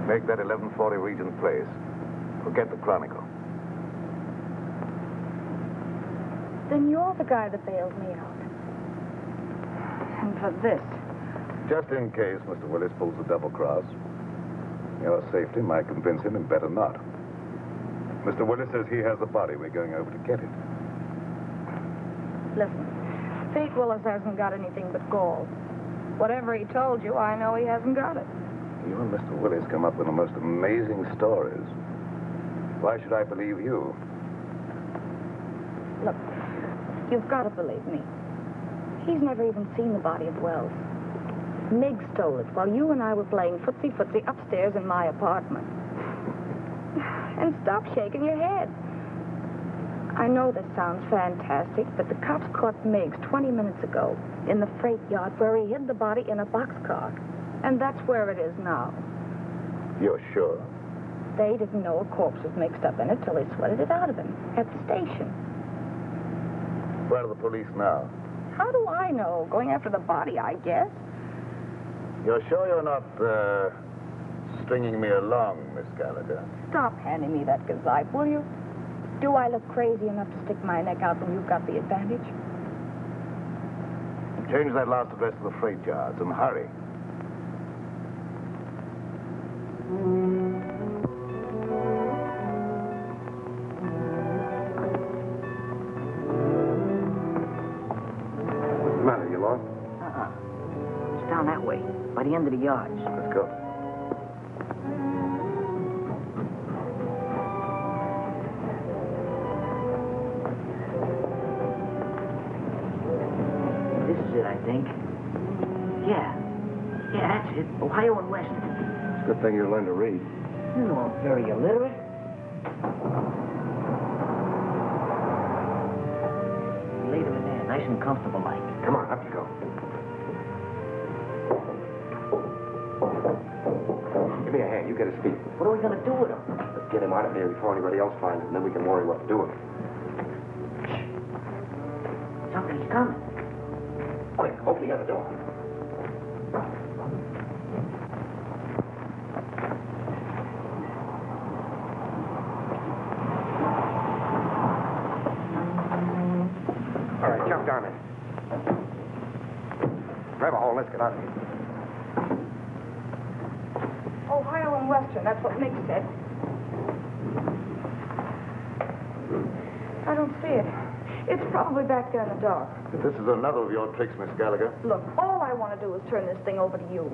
Speaker 12: Make that 1140 Regent Place. Forget the Chronicle.
Speaker 5: Then you're the guy that bailed me out. And for this.
Speaker 12: Just in case Mr. Willis pulls a double cross. Your safety might convince him and better not. Mr. Willis says he has the body. We're going over to get it.
Speaker 5: Listen, Pete Willis hasn't got anything but gall. Whatever he told you, I know he hasn't got it.
Speaker 12: You and Mr. Willis come up with the most amazing stories. Why should I believe you?
Speaker 5: Look, you've got to believe me. He's never even seen the body of Wells. Miggs stole it while you and I were playing footsie-footsie upstairs in my apartment. And stop shaking your head. I know this sounds fantastic, but the cops caught Miggs 20 minutes ago in the freight yard where he hid the body in a boxcar. And that's where it is now.
Speaker 12: You're sure?
Speaker 5: They didn't know a corpse was mixed up in it till they sweated it out of him at the station.
Speaker 12: Where are the police now?
Speaker 5: How do I know? Going after the body, I guess.
Speaker 12: You're sure you're not, stringing me along, Miss Gallagher?
Speaker 5: Stop handing me that gazeppe, will you? Do I look crazy enough to stick my neck out when you've got the advantage?
Speaker 12: Change that last address to the freight yards and hurry.
Speaker 7: What's the matter? You lost?
Speaker 10: It's down that way, by the end of the yards.
Speaker 7: Let's go.
Speaker 10: This is it, I think. Yeah, that's it. Ohio and West.
Speaker 7: It's a good thing you learned to read.
Speaker 10: You know I'm very illiterate. Laid him in there, nice and comfortable like.
Speaker 7: Come on, up you go. Give me a hand. You get his feet.
Speaker 10: What are we going to do with him?
Speaker 7: Let's get him out of here before anybody else finds him, and then we can worry what to do with him.
Speaker 10: Somebody's coming.
Speaker 7: Quick, open the other door. All right, jump down in. Grab a hole, let's get out of here.
Speaker 5: Ohio and Western, that's what Mick said. I don't see it. It's probably back there in the dark.
Speaker 12: If this is another of your tricks, Miss Gallagher.
Speaker 5: Look, all I want to do is turn this thing over to you.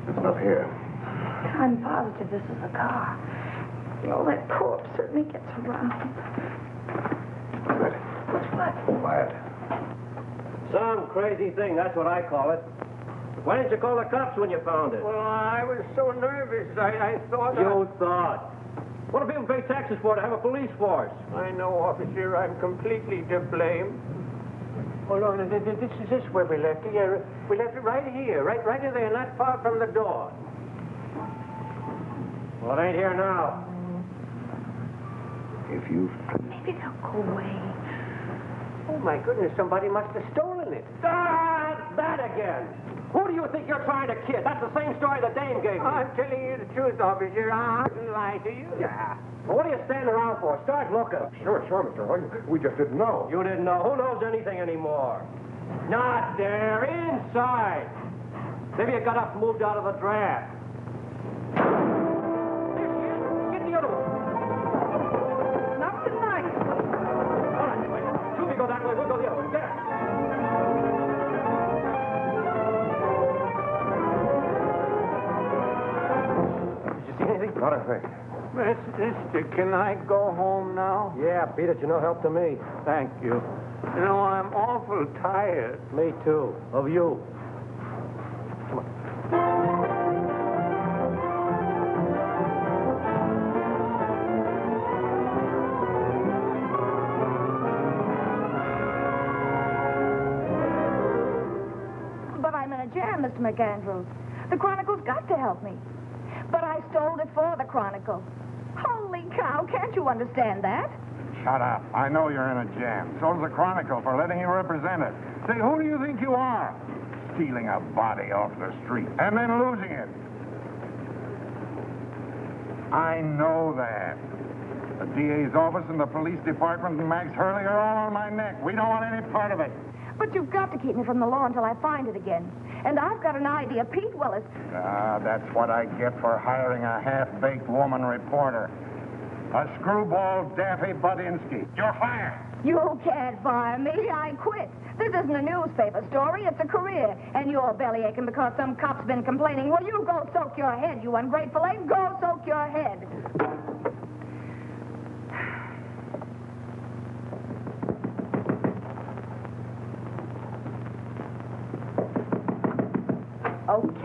Speaker 12: It's not here.
Speaker 5: I'm positive this is a car. You know, that corpse certainly gets around.
Speaker 12: Ready.
Speaker 5: What's what?
Speaker 12: Quiet.
Speaker 2: Some crazy thing, that's what I call it. Why didn't you call the cops when you found it?
Speaker 4: Well, I was so nervous. I thought...
Speaker 2: You thought? What do people pay taxes for to have a police force?
Speaker 4: I know, officer. I'm completely to blame. Hold on. This is where we left it. Yeah, we left it right here. Right in there, not far from the door.
Speaker 2: Well, it ain't here now.
Speaker 12: If you...
Speaker 5: Maybe they'll go away.
Speaker 4: Oh, my goodness. Somebody must have stolen it.
Speaker 2: Ah, that again. Who do you think you're trying to kid? That's the same story the dame gave me.
Speaker 4: I'm telling you the truth, officer. I didn't lie to you.
Speaker 2: Yeah. Well, what are you standing around for? Start looking.
Speaker 7: Sure, Mr. Hoy. We just didn't know.
Speaker 2: You didn't know. Who knows anything anymore? Not there. Inside. Maybe you got up and moved out of the draft. There she is. Get the other one.
Speaker 5: Not tonight.
Speaker 2: All right, wait. Two of you go that way. We'll go the other way. There. Did you see anything?
Speaker 7: Not a thing.
Speaker 4: Mister, can I go home now?
Speaker 2: Yeah, beat it. You're no help to me.
Speaker 4: Thank you. You know, I'm awful tired.
Speaker 2: Me too. Of you.
Speaker 5: But I'm in a jam, Mr. McAndrews. The Chronicle's got to help me. But I stole it for the Chronicle. Holy cow, can't you understand that?
Speaker 13: Shut up. I know you're in a jam. So's the Chronicle for letting you represent it. Say, who do you think you are? Stealing a body off the street and then losing it. I know that. The DA's office and the police department and Max Hurley are all on my neck. We don't want any part of it.
Speaker 5: But you've got to keep me from the law until I find it again. And I've got an idea. Pete Willis.
Speaker 13: Ah, that's what I get for hiring a half-baked woman reporter. A screwball Daffy Budinsky. You're fired.
Speaker 5: You can't fire me. I quit. This isn't a newspaper story. It's a career. And you're belly aching because some cop's been complaining. Well, you go soak your head, you ungrateful egg. Go soak your head.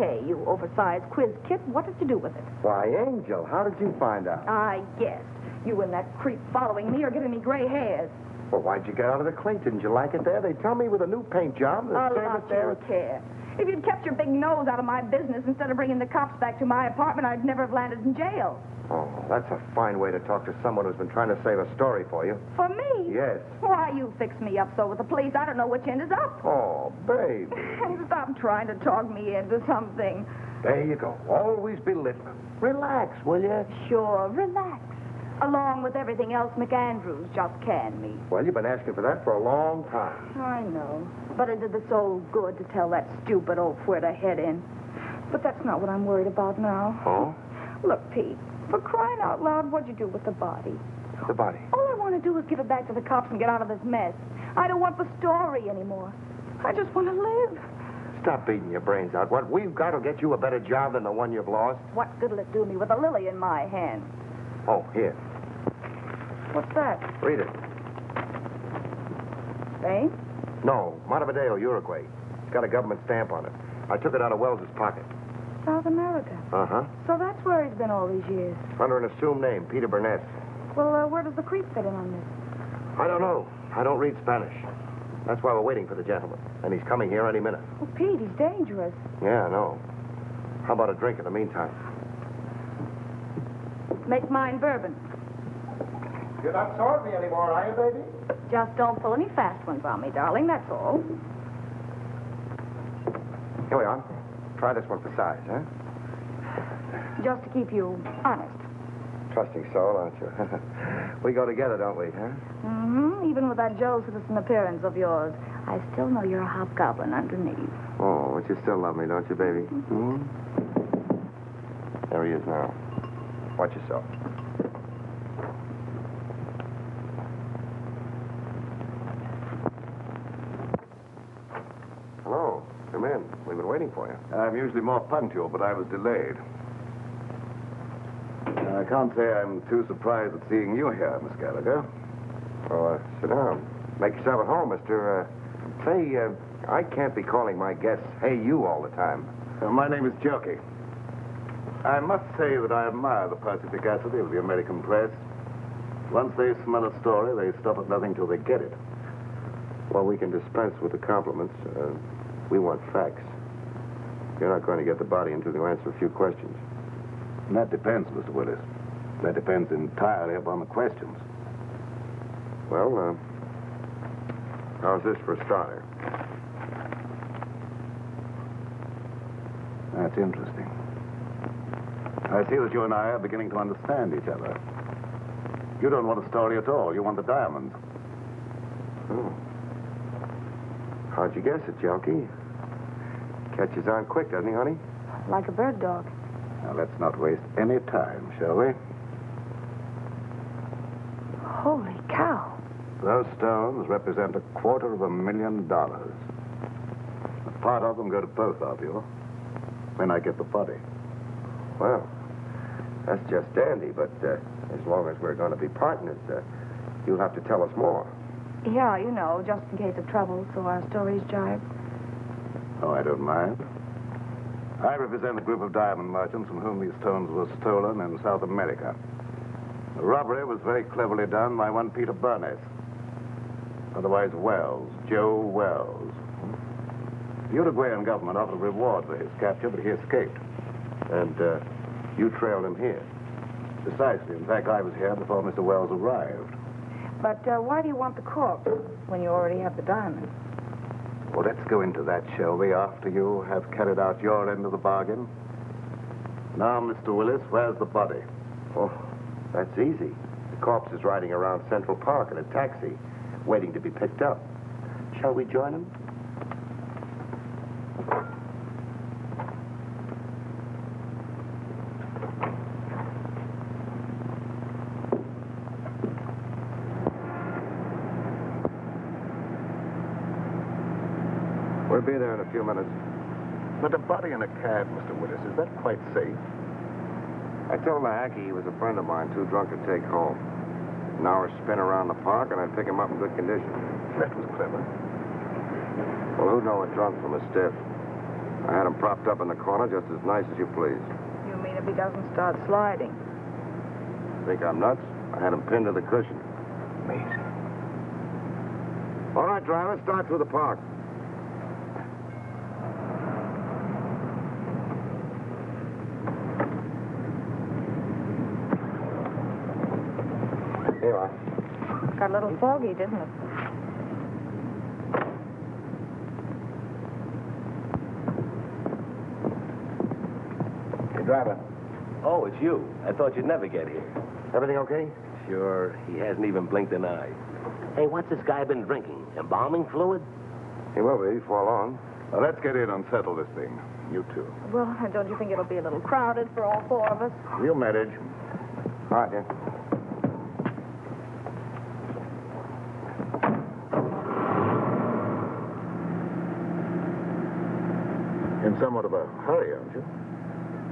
Speaker 5: Okay, you oversized quiz kit. What did you do with it?
Speaker 7: Why, Angel, how did you find out?
Speaker 5: I guessed. You and that creep following me are giving me gray hairs.
Speaker 7: Well, why'd you get out of the clink? Didn't you like it there? They tell me with a new paint job, the
Speaker 5: A
Speaker 7: service
Speaker 5: lot
Speaker 7: there...
Speaker 5: you care. If you'd kept your big nose out of my business instead of bringing the cops back to my apartment, I'd never have landed in jail.
Speaker 7: Oh, that's a fine way to talk to someone who's been trying to save a story for you.
Speaker 5: For me?
Speaker 7: Yes.
Speaker 5: Why, you fix me up so with the police, I don't know which end is up.
Speaker 7: Oh, baby.
Speaker 5: Stop trying to talk me into something.
Speaker 7: There you go. Always belittling. Relax, will you?
Speaker 5: Sure, relax. Along with everything else McAndrews just canned me.
Speaker 7: Well, you've been asking for that for a long time.
Speaker 5: I know. But it did the soul good to tell that stupid oaf where to head in. But that's not what I'm worried about now.
Speaker 7: Oh?
Speaker 5: Look, Pete, for crying out loud, what'd you do with the body?
Speaker 7: The body?
Speaker 5: All I want to do is give it back to the cops and get out of this mess. I don't want the story anymore. I just want to live.
Speaker 7: Stop beating your brains out. What we've got will get you a better job than the one you've lost.
Speaker 5: What good'll it do me with a lily in my hand?
Speaker 7: Oh, here.
Speaker 5: What's that?
Speaker 7: Read it.
Speaker 5: Spain?
Speaker 7: No, Montevideo, Uruguay. It's got a government stamp on it. I took it out of Wells's pocket.
Speaker 5: South America.
Speaker 7: Uh-huh.
Speaker 5: So that's where he's been all these years.
Speaker 7: Under an assumed name, Peter Burnett.
Speaker 5: Well, where does the creep fit in on this?
Speaker 7: I don't know. I don't read Spanish. That's why we're waiting for the gentleman. And he's coming here any minute.
Speaker 5: Oh, Pete, he's dangerous.
Speaker 7: Yeah, I know. How about a drink in the meantime?
Speaker 5: Make mine bourbon.
Speaker 7: You're not sorry me anymore, are you, baby?
Speaker 5: Just don't pull any fast ones on me, darling, that's all.
Speaker 7: Here we are. Try this one for size, huh?
Speaker 5: Just to keep you honest.
Speaker 7: Trusting soul, aren't you? We go together, don't we, huh?
Speaker 5: Mm-hmm. Even with that Joe Citizen appearance of yours, I still know you're a hobgoblin underneath.
Speaker 7: Oh, but you still love me, don't you, baby? Mm-hmm. There he is now. Watch yourself. Hello. Come in. We've been waiting for you.
Speaker 12: I'm usually more punctual, but I was delayed. I can't say I'm too surprised at seeing you here, Miss Gallagher.
Speaker 7: Oh, sit down. Make yourself at home, mister. Say, I can't be calling my guests, hey, you all the time.
Speaker 12: My name is Jerky. I must say that I admire the perspicacity of the American press. Once they smell a story, they stop at nothing till they get it.
Speaker 7: Well, we can dispense with the compliments. We want facts. You're not going to get the body until you answer a few questions.
Speaker 12: And that depends, Mr. Willis. That depends entirely upon the questions.
Speaker 7: Well, how's this for a starter?
Speaker 12: That's interesting. I see that you and I are beginning to understand each other. You don't want a story at all. You want the diamonds.
Speaker 7: Oh. How'd you guess it, Jelky? Catches on quick, doesn't he, honey?
Speaker 5: Like a bird dog.
Speaker 12: Now, let's not waste any time, shall we?
Speaker 5: Holy cow.
Speaker 12: Those stones represent $250,000. A part of them go to both of you when I get the body.
Speaker 7: Well, that's just dandy, but as long as we're going to be partners, you'll have to tell us more.
Speaker 5: Yeah, you know, just in case of trouble, so our stories jive.
Speaker 12: Oh, I don't mind. I represent a group of diamond merchants from whom these stones were stolen in South America. The robbery was very cleverly done by one Peter Burnett. Otherwise Wells, Joe Wells. The Uruguayan government offered a reward for his capture, but he escaped.
Speaker 7: And you trailed him here?
Speaker 12: Precisely. In fact, I was here before Mr. Wells arrived.
Speaker 5: But why do you want the corpse when you already have the diamond?
Speaker 12: Well, let's go into that, shall we, after you have carried out your end of the bargain? Now, Mr. Willis, where's the body?
Speaker 7: Oh, that's easy. The corpse is riding around Central Park in a taxi, waiting to be picked up. Shall we join him? We'll be there in a few minutes.
Speaker 12: But a body in a cab, Mr. Willis, is that quite safe?
Speaker 7: I told the hacky he was a friend of mine, too drunk to take home. An hour spin around the park, and I'd pick him up in good condition.
Speaker 12: That was clever.
Speaker 7: Well, who'd know a drunk from a stiff? I had him propped up in the corner just as nice as you please.
Speaker 5: You mean if he doesn't start sliding?
Speaker 7: Think I'm nuts? I had him pinned to the cushion.
Speaker 12: Amazing.
Speaker 7: All right, driver, start through the park. Here you are.
Speaker 5: Got a little foggy, didn't it?
Speaker 7: Hey, driver.
Speaker 14: Oh, it's you. I thought you'd never get here.
Speaker 7: Everything okay?
Speaker 14: Sure. He hasn't even blinked an eye. Hey, what's this guy been drinking? Embalming fluid?
Speaker 7: He will be before long.
Speaker 12: Well, let's get in and settle this thing. You two.
Speaker 5: Well, don't you think it'll be a little crowded for all four of us?
Speaker 12: We'll manage.
Speaker 7: All right, then.
Speaker 12: In somewhat of a hurry, aren't you?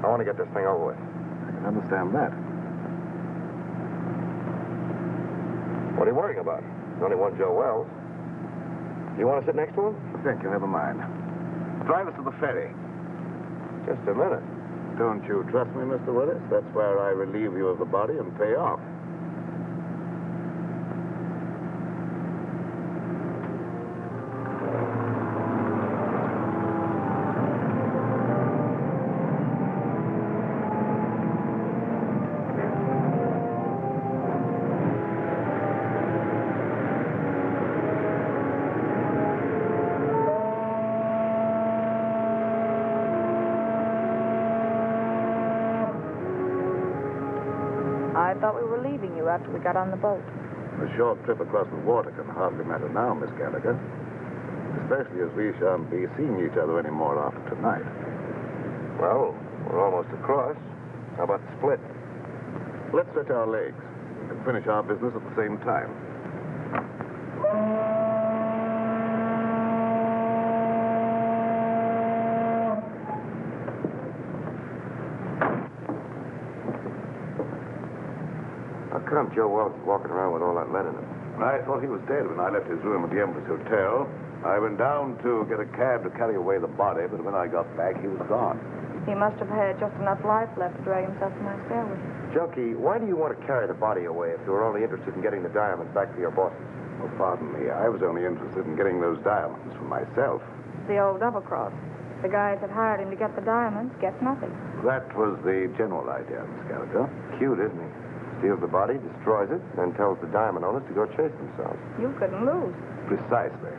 Speaker 7: I want to get this thing over with.
Speaker 12: I can understand that.
Speaker 7: What are you worrying about? There's only one Joe Wells. You want to sit next to him?
Speaker 12: Thank you, never mind. Drive us to the ferry.
Speaker 7: Just a minute.
Speaker 12: Don't you trust me, Mr. Willis? That's where I relieve you of the body and pay off.
Speaker 5: I thought we were leaving you after we got on the boat.
Speaker 12: A short trip across the water can hardly matter now, Miss Gallagher. Especially as we shan't be seeing each other anymore after tonight.
Speaker 7: Well, we're almost across. How about the split?
Speaker 12: Let's stretch our legs and finish our business at the same time.
Speaker 7: How come Joe Wells is walking around with all that lead in him?
Speaker 12: I thought he was dead when I left his room at the Empress Hotel. I went down to get a cab to carry away the body, but when I got back, he was gone.
Speaker 5: He must have had just enough life left to drag himself to my stairway.
Speaker 7: Junkie, why do you want to carry the body away if you were only interested in getting the diamonds back to your bosses?
Speaker 12: Oh, pardon me. I was only interested in getting those diamonds for myself.
Speaker 5: The old double-cross. The guys that hired him to get the diamonds get nothing.
Speaker 12: That was the general idea, Miss Gallagher.
Speaker 7: Cute, isn't he? Steals the body, destroys it, then tells the diamond owners to go chase themselves.
Speaker 5: You couldn't lose.
Speaker 12: Precisely.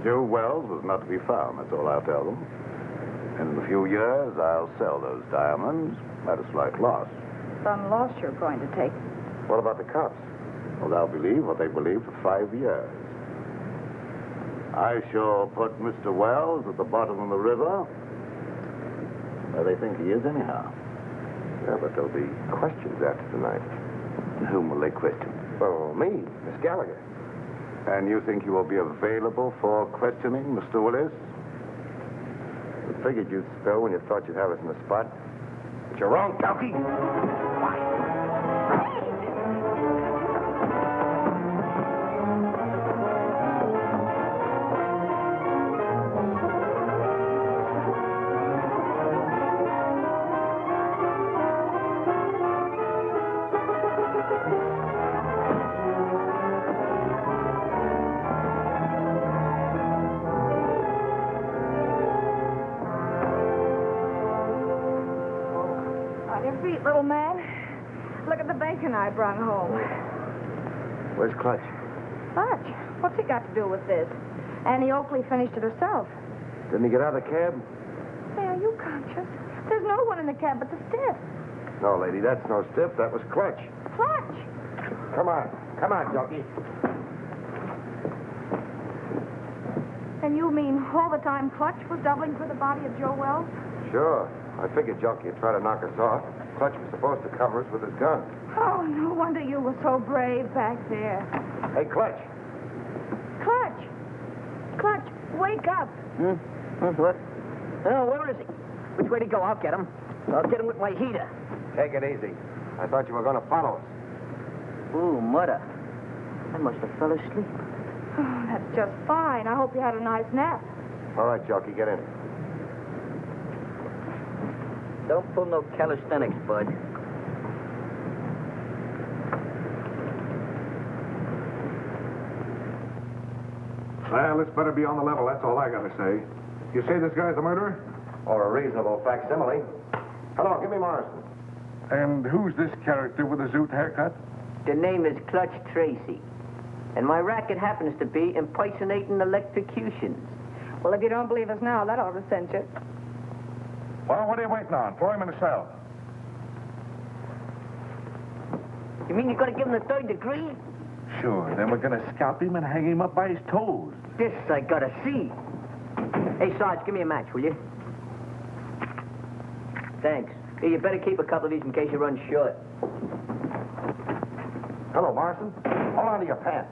Speaker 12: Joe Wells was not to be found, that's all I'll tell them. And in a few years, I'll sell those diamonds at a slight loss.
Speaker 5: Some loss you're going to take.
Speaker 7: What about the cops?
Speaker 12: Well, they'll believe what they believe for 5 years. I shall put Mr. Wells at the bottom of the river, where they think he is anyhow.
Speaker 7: Yeah, but there'll be questions after tonight.
Speaker 12: And whom will they question?
Speaker 7: Oh, me, Miss Gallagher.
Speaker 12: And you think you will be available for questioning, Mr. Willis?
Speaker 7: I figured you'd spill when you thought you'd have us in the spot. But you're wrong, Donkey.
Speaker 5: Little man, look at the bacon I brought home.
Speaker 7: Where's Clutch?
Speaker 5: Clutch? What's he got to do with this? Annie Oakley finished it herself.
Speaker 7: Didn't he get out of the cab?
Speaker 5: Hey, are you conscious? There's no one in the cab but the stiff.
Speaker 7: No, lady, that's no stiff. That was Clutch.
Speaker 5: Clutch?
Speaker 7: Come on. Come on, Junkie.
Speaker 5: And you mean all the time Clutch was doubling for the body of Joe Wells?
Speaker 7: Sure. I figured Junkie would try to knock us off. Clutch was supposed to cover us with his gun.
Speaker 5: Oh, no wonder you were so brave back there.
Speaker 7: Hey, Clutch.
Speaker 5: Clutch! Clutch, wake up.
Speaker 10: What? Oh, where is he? Which way to go? I'll get him. I'll get him with my heater.
Speaker 7: Take it easy. I thought you were going to follow us.
Speaker 10: Ooh, mother. I must have fell asleep.
Speaker 5: Oh, that's just fine. I hope you had a nice nap.
Speaker 7: All right, Junkie, get in.
Speaker 3: Don't pull no calisthenics, bud.
Speaker 13: Well, this better be on the level, that's all I gotta say. You say this guy's the murderer?
Speaker 7: Or a reasonable facsimile. Hello, give me Morrison.
Speaker 13: And who's this character with the zoot haircut?
Speaker 3: The name is Clutch Tracy. And my racket happens to be impersonating electrocutions.
Speaker 5: Well, if you don't believe us now, that ought to cinch it.
Speaker 13: Well, what are you waiting on? Throw him in the cell.
Speaker 3: You mean you're going to give him the 3rd degree?
Speaker 13: Sure, then we're gonna scalp him and hang him up by his toes.
Speaker 3: This I gotta see. Hey, Sarge, give me a match, will you? Thanks. Hey, you better keep a couple of these in case you run short.
Speaker 7: Hello, Morrison. Hold on to your pants.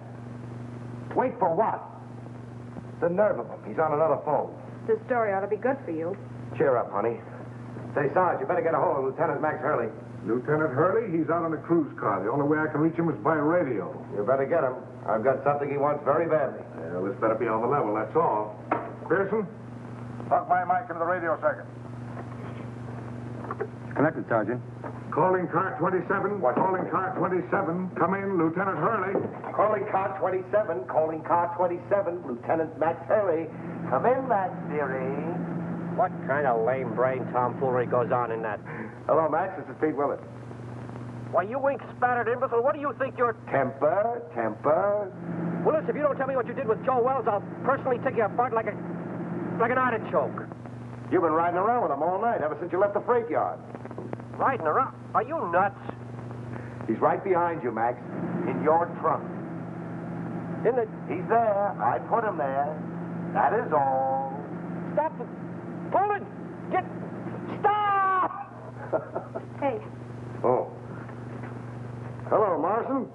Speaker 7: Wait for what? The nerve of him. He's on another phone.
Speaker 5: This story ought to be good for you.
Speaker 7: Cheer up, honey. Say, Sarge, you better get a hold of Lieutenant Max Hurley.
Speaker 13: Lieutenant Hurley? He's out on a cruise car. The only way I can reach him is by radio.
Speaker 7: You better get him. I've got something he wants very badly.
Speaker 13: Well, this better be on the level, that's all. Pearson, plug my mic into the radio circuit.
Speaker 12: Connected, Sergeant.
Speaker 13: Calling car 27.
Speaker 7: What?
Speaker 13: Calling car 27. Come in, Lieutenant Hurley.
Speaker 7: Calling car 27. Calling car 27. Lieutenant Max Hurley. Come in, Max, dearie.
Speaker 2: What kind of lame brain tomfoolery goes on in that?
Speaker 7: Hello, Max. This is Pete Willett.
Speaker 2: Why, you ink-spattered imbecile, what do you think you're...
Speaker 7: Temper.
Speaker 2: Willis, if you don't tell me what you did with Joe Wells, I'll personally take you apart like an artichoke.
Speaker 7: You've been riding around with him all night, ever since you left the freight yard.
Speaker 2: Riding around? Are you nuts?
Speaker 7: He's right behind you, Max. In your trunk.
Speaker 2: In the...
Speaker 7: He's there. I put him there. That is all.
Speaker 2: Stop the... Pull it! Get... Stop!
Speaker 5: Hey.
Speaker 7: Oh. Hello, Morrison.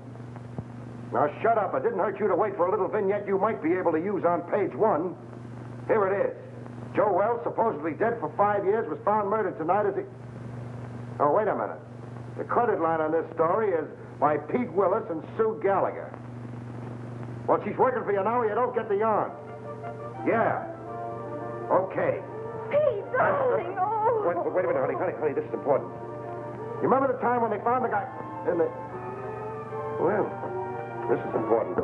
Speaker 7: Now, shut up. It didn't hurt you to wait for a little vignette you might be able to use on page 1. Here it is. Joe Wells, supposedly dead for 5 years, was found murdered tonight as he... Oh, wait a minute. The credit line on this story is by Pete Willis and Sue Gallagher. Well, she's working for you now or you don't get the yarn. Yeah. Okay.
Speaker 5: Pete, darling, oh.
Speaker 7: Wait a minute, honey, this is important. You remember the time when they found the guy in the... Well, this is important.